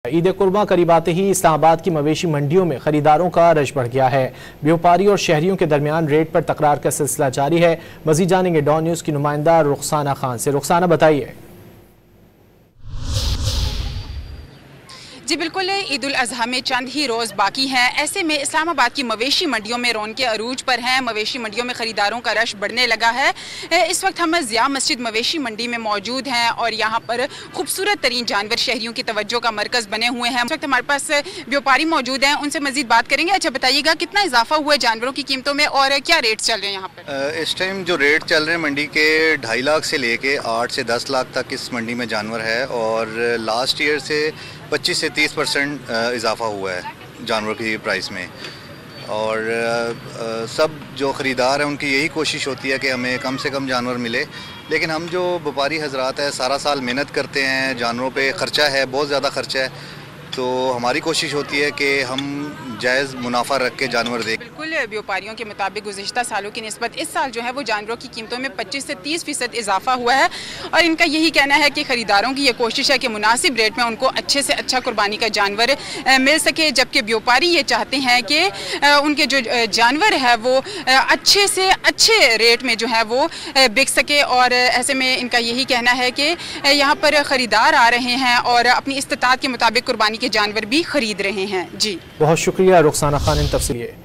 ईद कुर्बान करीब आते ही इस्लामाबाद की मवेशी मंडियों में खरीदारों का रश बढ़ गया है। व्यापारी और शहरियों के दरमियान रेट पर तकरार का सिलसिला जारी है। मजीद जानेंगे डॉन न्यूज की नुमाइंदा रुखसाना खान से। रुखसाना, बताइए। जी बिल्कुल, ईद उल अज़हा में चंद ही रोज़ बाकी हैं। ऐसे में इस्लामाबाद की मवेशी मंडियों में रौनकें अरूज पर हैं। मवेशी मंडियों में ख़रीदारों का रश बढ़ने लगा है। इस वक्त हम ज़िया मस्जिद मवेशी मंडी में मौजूद हैं और यहाँ पर खूबसूरत तरीन जानवर शहरियों की तवज्जो का मरकज़ बने हुए हैं। इस वक्त हमारे पास व्यापारी मौजूद हैं, उनसे मज़ीद बात करेंगे। अच्छा बताइएगा, कितना इजाफा हुआ है जानवरों की कीमतों में और क्या रेट चल रहे हैं यहाँ पर? इस टाइम जो रेट चल रहे हैं मंडी के 2.5 लाख से लेके 8 से 10 लाख तक इस मंडी में जानवर है और लास्ट ईयर से 25 से 30% इजाफा हुआ है जानवर की प्राइस में। और सब जो ख़रीदार हैं उनकी यही कोशिश होती है कि हमें कम से कम जानवर मिले, लेकिन हम जो व्यापारी हजरात हैं सारा साल मेहनत करते हैं, जानवरों पे ख़र्चा है, बहुत ज़्यादा ख़र्चा है, तो हमारी कोशिश होती है कि हम जायज़ मुनाफा रख के जानवर दें। बिल्कुल, व्यापारियों के मुताबिक गुज़िश्ता सालों की निस्बत इस साल जो है वो जानवरों की कीमतों में 25 से 30% इजाफा हुआ है और इनका यही कहना है कि ख़रीदारों की ये कोशिश है कि मुनासिब रेट में उनको अच्छे से अच्छा कुर्बानी का जानवर मिल सके, जबकि व्यापारी ये चाहते हैं कि उनके जो जानवर है वो अच्छे से अच्छे रेट में जो है वो बिक सके। और ऐसे में इनका यही कहना है कि यहाँ पर ख़रीदार आ रहे हैं और अपनी इस्तिताअत के मुताबिक कुर्बानी के जानवर भी खरीद रहे हैं। जी बहुत शुक्रिया रुखसाना खान इन तफसील।